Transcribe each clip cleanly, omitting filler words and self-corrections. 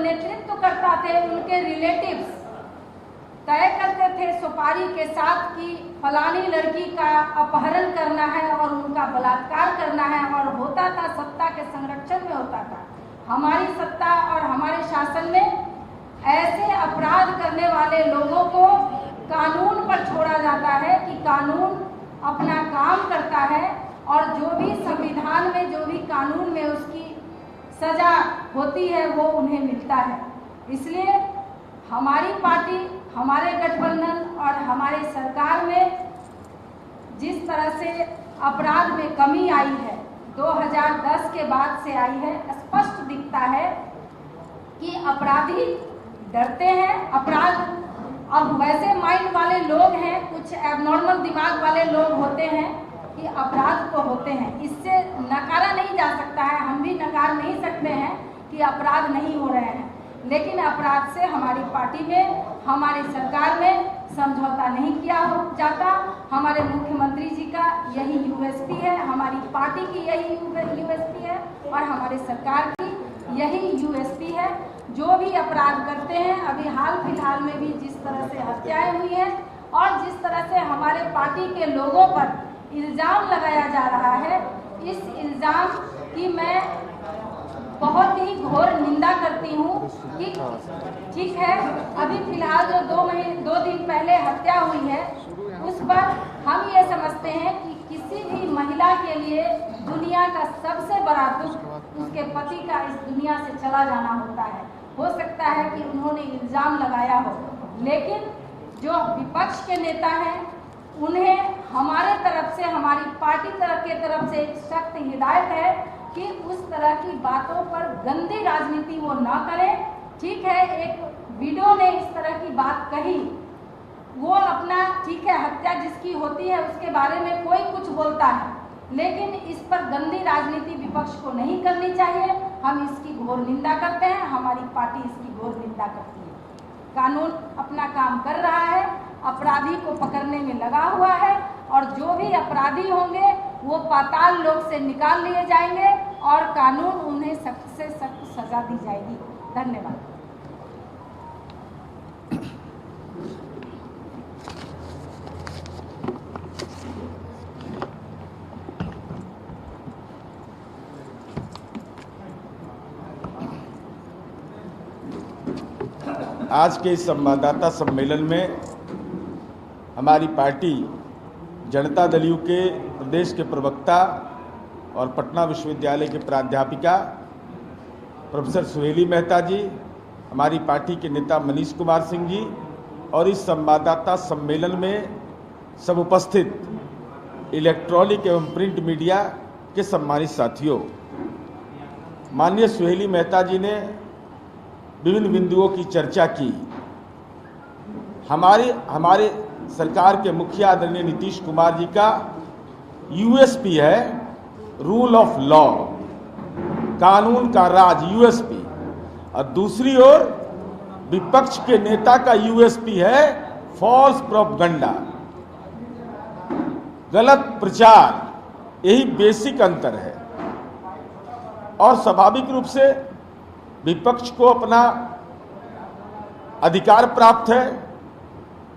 नेतृत्व करता थे उनके रिलेटिव्स तय करते थे सुपारी के साथ कि फलानी लड़की का अपहरण करना है और उनका बलात्कार करना है, और होता था सत्ता के संरक्षण में होता था। हमारी सत्ता और हमारे शासन में ऐसे अपराध करने वाले लोगों को कानून पर छोड़ा जाता है कि कानून अपना काम करता है और जो भी संविधान में, जो भी कानून में उसकी सजा होती है वो उन्हें मिलता है। इसलिए हमारी पार्टी, हमारे गठबंधन और हमारी सरकार में जिस तरह से अपराध में कमी आई है, 2010 के बाद से आई है, स्पष्ट दिखता है कि अपराधी डरते हैं। अपराध अब वैसे माइंड वाले लोग हैं, कुछ एबनॉर्मल दिमाग वाले लोग होते हैं कि अपराध तो होते हैं, इससे नकारा नहीं जा सकता है, हम भी नकार नहीं सकते हैं कि अपराध नहीं हो रहे हैं, लेकिन अपराध से हमारी पार्टी में, हमारी सरकार में समझौता नहीं किया जाता। हमारे मुख्यमंत्री जी का यही यूएसपी है, हमारी पार्टी की यही यूएसपी है और हमारी सरकार की यही यूएसपी है। जो भी अपराध करते हैं, अभी हाल फिलहाल में भी जिस तरह से हत्याएं हुई हैं और जिस तरह से हमारे पार्टी के लोगों पर इल्ज़ाम लगाया जा रहा है, इस इल्ज़ाम की मैं बहुत ही घोर निंदा करती हूँ कि ठीक है, अभी फिलहाल जो 2 दिन पहले हत्या हुई है उस पर हम ये समझते हैं कि किसी भी महिला के लिए दुनिया का सबसे बड़ा दुख उसके पति का इस दुनिया से चला जाना होता है। हो सकता है कि उन्होंने इल्ज़ाम लगाया हो, लेकिन जो विपक्ष के नेता हैं उन्हें हमारे तरफ से, हमारी पार्टी के तरफ से एक सख्त हिदायत है कि उस तरह की बातों पर गंदी राजनीति वो ना करें। ठीक है, एक वीडियो ने इस तरह की बात कही, वो अपना, ठीक है, हत्या जिसकी होती है उसके बारे में कोई कुछ बोलता है, लेकिन इस पर गंदी राजनीति विपक्ष को नहीं करनी चाहिए। हम इसकी घोर निंदा करते हैं, हमारी पार्टी इसकी घोर निंदा करती है। कानून अपना काम कर रहा है, अपराधी को पकड़ने में लगा हुआ है और जो भी अपराधी होंगे वो पाताल लोक से निकाल लिए जाएंगे और कानून उन्हें सख्त से सख्त सजा दी जाएगी। धन्यवाद। आज के इस संवाददाता सम्मेलन में हमारी पार्टी जनता दल यू के प्रदेश के प्रवक्ता और पटना विश्वविद्यालय के प्राध्यापिका प्रोफेसर सुहेली मेहता जी, हमारी पार्टी के नेता मनीष कुमार सिंह जी और इस संवाददाता सम्मेलन में सब उपस्थित इलेक्ट्रॉनिक एवं प्रिंट मीडिया के सम्मानित साथियों, माननीय सुहेली मेहता जी ने विभिन्न बिंदुओं की चर्चा की। हमारे सरकार के मुखिया आदरणीय नीतीश कुमार जी का यूएसपी है रूल ऑफ लॉ, कानून का राज, यूएसपी, और दूसरी ओर विपक्ष के नेता का यूएसपी है फॉल्स प्रोपगंडा, गलत प्रचार। यही बेसिक अंतर है और स्वाभाविक रूप से विपक्ष को अपना अधिकार प्राप्त है,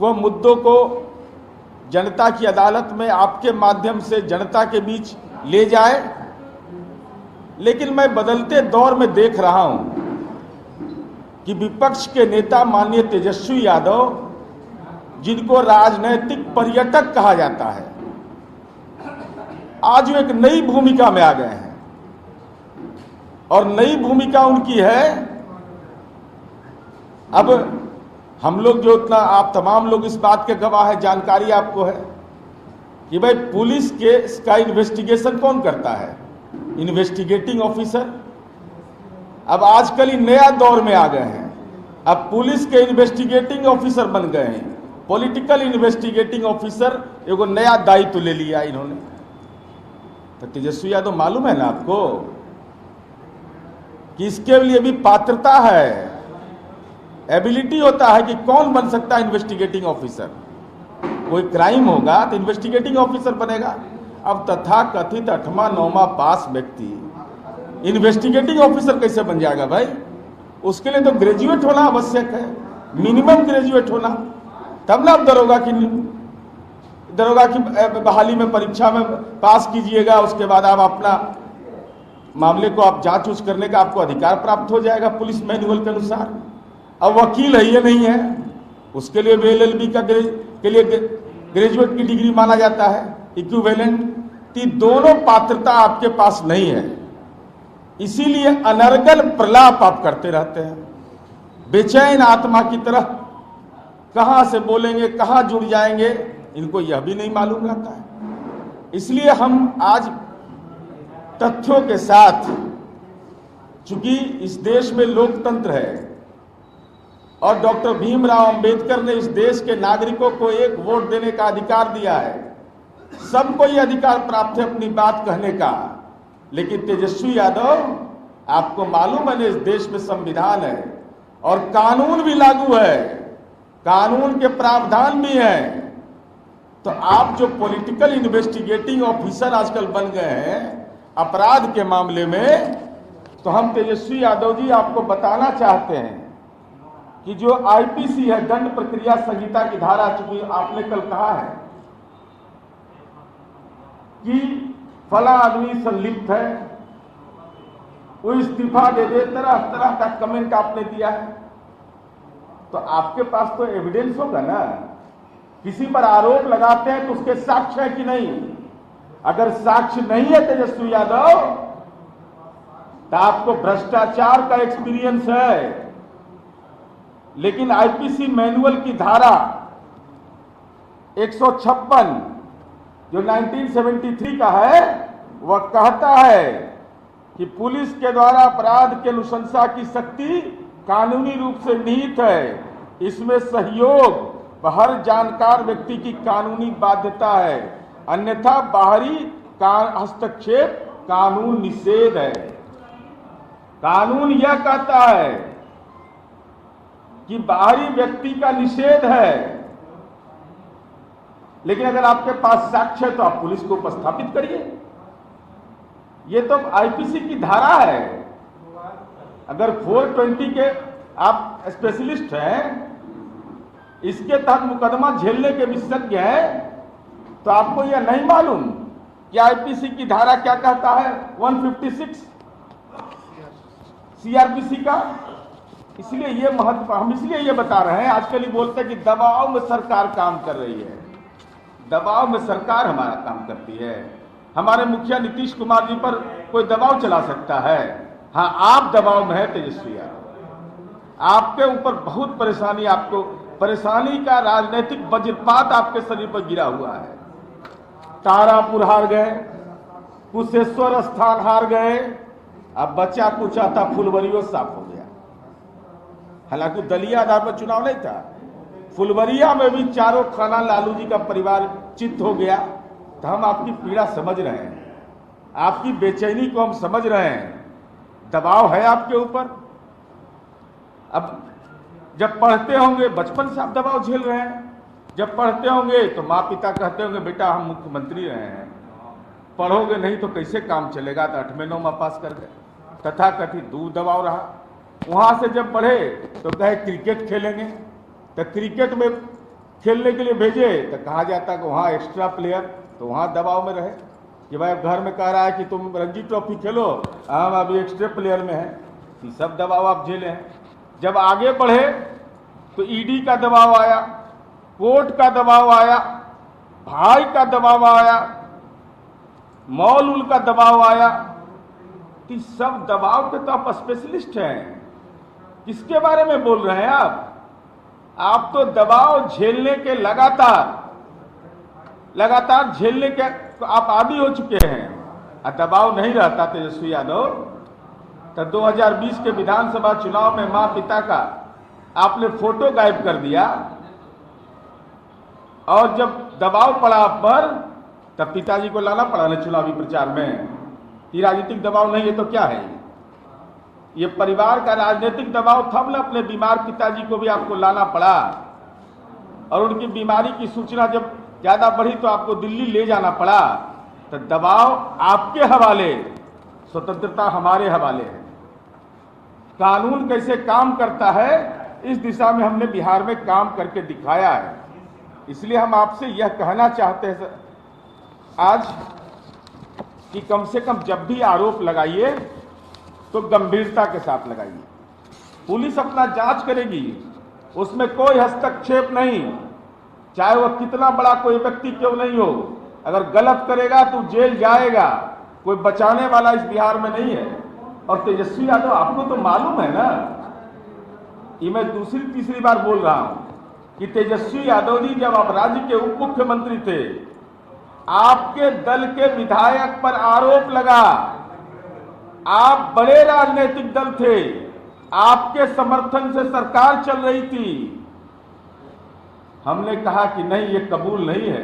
वह मुद्दों को जनता की अदालत में आपके माध्यम से जनता के बीच ले जाए। लेकिन मैं बदलते दौर में देख रहा हूं कि विपक्ष के नेता माननीय तेजस्वी यादव, जिनको राजनैतिक पर्यटक कहा जाता है, आज वो एक नई भूमिका में आ गए हैं और नई भूमिका उनकी है। अब हम लोग जो इतना, आप तमाम लोग इस बात के गवाह है, जानकारी आपको है कि भाई पुलिस के इसका इन्वेस्टिगेशन कौन करता है? Investigating officer. अब आजकल ही नया दौर में आ गए हैं, अब पुलिस के इन्वेस्टिगेटिंग ऑफिसर बन गए हैं, पॉलिटिकल इन्वेस्टिगेटिंग ऑफिसर, एगो नया दायित्व ले लिया इन्होंने। तो तेजस्वी यादव मालूम है ना आपको कि इसके लिए भी पात्रता है, एबिलिटी होता है कि कौन बन सकता है इन्वेस्टिगेटिंग ऑफिसर। कोई क्राइम होगा तो इन्वेस्टिगेटिंग ऑफिसर बनेगा। अब तथा कथित 8वां 9वां पास व्यक्ति इन्वेस्टिगेटिंग ऑफिसर कैसे बन जाएगा भाई? उसके लिए तो ग्रेजुएट होना आवश्यक है, मिनिमम ग्रेजुएट होना, तब ना आप दरोगा की बहाली में परीक्षा में पास कीजिएगा, उसके बाद आप अपना मामले को आप जांच उच करने का आपको अधिकार प्राप्त हो जाएगा पुलिस मैनुअल के अनुसार। अब वकील है ये नहीं है, उसके लिए भी LLB के लिए ग्रेजुएट की डिग्री माना जाता है, इक्विवेलेंट। दोनों पात्रता आपके पास नहीं है, इसीलिए अनर्गल प्रलाप आप करते रहते हैं, बेचैन आत्मा की तरह। कहां से बोलेंगे, कहां जुड़ जाएंगे, इनको यह भी नहीं मालूम रहता है। इसलिए हम आज तथ्यों के साथ, चूंकि इस देश में लोकतंत्र है और डॉक्टर भीमराव अंबेडकर ने इस देश के नागरिकों को एक वोट देने का अधिकार दिया है, सबको ये अधिकार प्राप्त है अपनी बात कहने का। लेकिन तेजस्वी यादव, आपको मालूम है इस देश में संविधान है और कानून भी लागू है, कानून के प्रावधान भी हैं। तो आप जो पॉलिटिकल इन्वेस्टिगेटिंग ऑफिसर आजकल बन गए हैं अपराध के मामले में, तो हम तेजस्वी यादव जी आपको बताना चाहते हैं कि जो IPC है, दंड प्रक्रिया संहिता की धारा, चूंकि आपने कल कहा है कि फला आदमी संलिप्त है, वो इस्तीफा दे दे, तरह तरह का कमेंट आपने दिया है, तो आपके पास तो एविडेंस होगा ना। किसी पर आरोप लगाते हैं तो उसके साक्ष्य है कि नहीं। अगर साक्ष्य नहीं है तेजस्वी यादव, तो आपको भ्रष्टाचार का एक्सपीरियंस है। लेकिन IPC मैनुअल की धारा 156 जो 1973 का है, वह कहता है कि पुलिस के द्वारा अपराध की अनुशंसा की शक्ति कानूनी रूप से निहित है। इसमें सहयोग हर जानकार व्यक्ति की कानूनी बाध्यता है, अन्यथा बाहरी हस्तक्षेप कानून निषेध है। कानून यह कहता है कि बाहरी व्यक्ति का निषेध है, लेकिन अगर आपके पास साक्ष्य है तो आप पुलिस को उपस्थापित करिए। ये तो IPC की धारा है। अगर 420 के आप स्पेशलिस्ट हैं, इसके तहत मुकदमा झेलने के विशेषज्ञ हैं, तो आपको यह नहीं मालूम कि IPC की धारा क्या कहता है 156 CRPC का। इसलिए ये महत्व, हम इसलिए ये बता रहे हैं। आजकल ही बोलते हैं कि दबाव में सरकार काम कर रही है। दबाव में सरकार हमारा काम करती है। हमारे मुखिया नीतीश कुमार जी पर कोई दबाव चला सकता है? हाँ, आप दबाव में है तेजस्वी यादव। आपके ऊपर बहुत परेशानी, आपको परेशानी का राजनीतिक वज्रपात आपके शरीर पर गिरा हुआ है। तारापुर हार गए, कुशेश्वर स्थान हार गए, अब बचा कुचा था फुलवरियो साफ हो गया। हालांकि दलीय आधार पर चुनाव नहीं था, फुलवरिया में भी चारों खाना लालू जी का परिवार चित्त हो गया। तो हम आपकी पीड़ा समझ रहे हैं, आपकी बेचैनी को हम समझ रहे हैं। दबाव है आपके ऊपर। अब जब पढ़ते होंगे, बचपन से आप दबाव झेल रहे हैं। जब पढ़ते होंगे तो माँ पिता कहते होंगे बेटा हम मुख्यमंत्री रहे हैं, पढ़ोगे नहीं तो कैसे काम चलेगा। तो 8वें 9वां पास कर गए, तथाकथित दूर दबाव रहा। वहां से जब बढ़े तो कहे क्रिकेट खेलेंगे, तो क्रिकेट में खेलने के लिए भेजे तो कहा जाता कि वहाँ एक्स्ट्रा प्लेयर, तो वहाँ दबाव में रहे कि भाई घर में कह रहा है कि तुम रणजी ट्रॉफी खेलो, हम अभी एक्स्ट्रा प्लेयर में हैं। ये सब दबाव आप झेले हैं। जब आगे बढ़े तो ईडी का दबाव आया, कोर्ट का दबाव आया, भाई का दबाव आया, मॉल उल का दबाव आया। तो सब दबाव के तो आप स्पेशलिस्ट हैं। किसके बारे में बोल रहे हैं आप? आप तो दबाव झेलने के लगातार झेलने के आप आदी हो चुके हैं। दबाव नहीं रहता तेजस्वी यादव तो 2020 के विधानसभा चुनाव में मां पिता का आपने फोटो गायब कर दिया, और जब दबाव पड़ा आप पर तब पिताजी को लाना पड़ा ना चुनावी प्रचार में। ये राजनीतिक दबाव नहीं है तो क्या है? ये परिवार का राजनीतिक दबाव था ना। अपने बीमार पिताजी को भी आपको लाना पड़ा, और उनकी बीमारी की सूचना जब ज्यादा बढ़ी तो आपको दिल्ली ले जाना पड़ा। तो दबाव आपके हवाले, स्वतंत्रता हमारे हवाले है। कानून कैसे काम करता है, इस दिशा में हमने बिहार में काम करके दिखाया है। इसलिए हम आपसे यह कहना चाहते हैं आज कि कम से कम जब भी आरोप लगाइए तो गंभीरता के साथ लगाइए। पुलिस अपना जांच करेगी, उसमें कोई हस्तक्षेप नहीं, चाहे वह कितना बड़ा कोई व्यक्ति क्यों नहीं हो। अगर गलत करेगा तो जेल जाएगा, कोई बचाने वाला इस बिहार में नहीं है। और तेजस्वी यादव, आपको तो मालूम है ना, ये मैं दूसरी तीसरी बार बोल रहा हूं कि तेजस्वी यादव जी जब आप राज्य के उप मुख्यमंत्री थे, आपके दल के विधायक पर आरोप लगा, आप बड़े राजनीतिक दल थे, आपके समर्थन से सरकार चल रही थी। हमने कहा कि नहीं, ये कबूल नहीं है,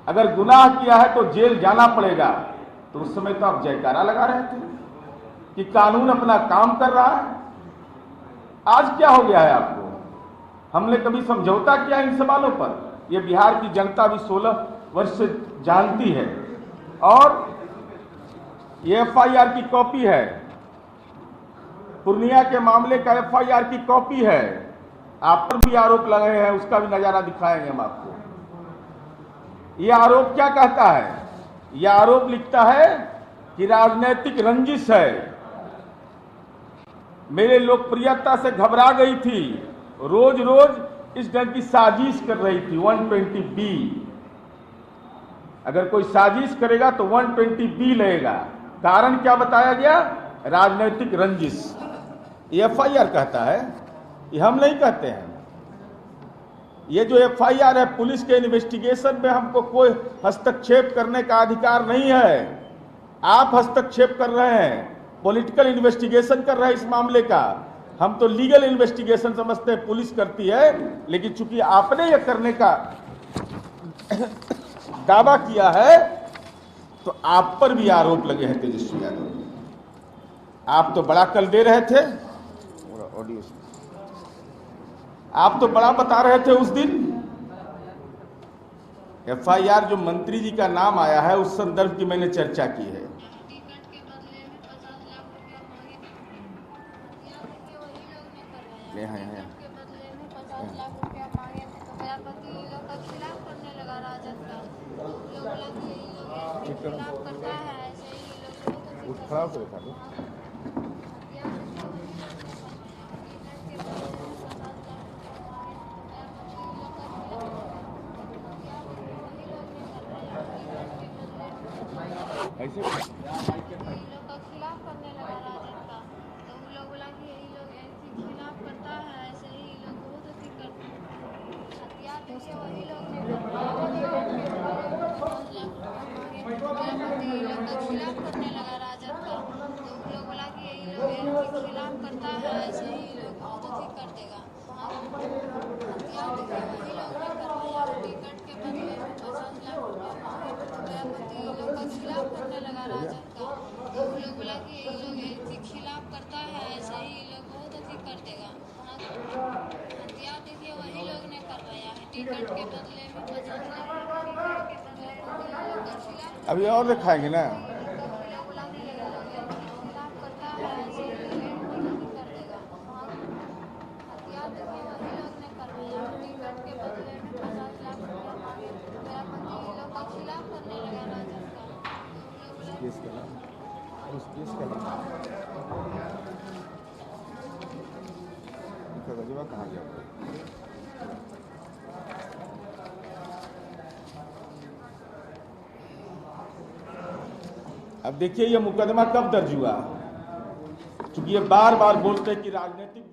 अगर गुनाह किया है तो जेल जाना पड़ेगा। तो उस समय तो आप जयकारा लगा रहे थे कि कानून अपना काम कर रहा है। आज क्या हो गया है आपको? हमने कभी समझौता किया इन सवालों पर? यह बिहार की जनता भी 16 वर्ष से जानती है। और ये FIR की कॉपी है, पूर्णिया के मामले का FIR की कॉपी है। आप पर भी आरोप लगे हैं, उसका भी नजारा दिखाएंगे हम आपको। यह आरोप क्या कहता है? यह आरोप लिखता है कि राजनीतिक रंजिश है, मेरे लोकप्रियता से घबरा गई थी, रोज रोज इस ढंग की साजिश कर रही थी। 120B, अगर कोई साजिश करेगा तो 120B लगेगा। कारण क्या बताया गया? राजनीतिक रंजिश। ये FIR कहता है, ये हम नहीं कहते हैं। ये जो FIR है, पुलिस के इन्वेस्टिगेशन में हमको कोई हस्तक्षेप करने का अधिकार नहीं है। आप हस्तक्षेप कर रहे हैं, पॉलिटिकल इन्वेस्टिगेशन कर रहे हैं इस मामले का। हम तो लीगल इन्वेस्टिगेशन समझते हैं पुलिस करती है, लेकिन चूंकि आपने यह करने का दावा किया है तो आप पर भी आरोप लगे हैं तेजस्वी यादव। आप तो बड़ा कल दे रहे थे, ऑडियो आप तो बड़ा बता रहे थे उस दिन। FIR जो मंत्री जी का नाम आया है, उस संदर्भ की मैंने चर्चा की है। खड़ा होकर देखा दो। ऐसे का खिलाफ करने लगा राजद का, तो उन लोग बोला कि यही लोग ऐसे खिलाफ करता है, ऐसे ही लोग बहुत अति करते हैं। हत्या देखिए वही लोग ने खिलाफ करने लगा राजद का, तो उन लोग बोला कि यही लोग ऐसे खिलाफ करता है, ऐसे ही लोग बहुत अति कर देगा। हत्या देखिए वही लोग ने करवाया, टिकट के बदले में 50 लाख रुपया मांगे, लोग का खिलाफ करने लगा राजद का, तो उन लोग बोला कि यही लोग ऐसे खिलाफ करता है, ऐसे ही लोग बहुत अति कर देगा। हत्या देखिए वही लोग ने करवाया है, टिकट के बदले में 50 लाख के बदले लोग का खिलाफ। अभी और दिखाएंगे ना। कहाँ गया? अब देखिए ये मुकदमा कब दर्ज हुआ, क्योंकि ये बार बार बोलते हैं कि राजनीतिक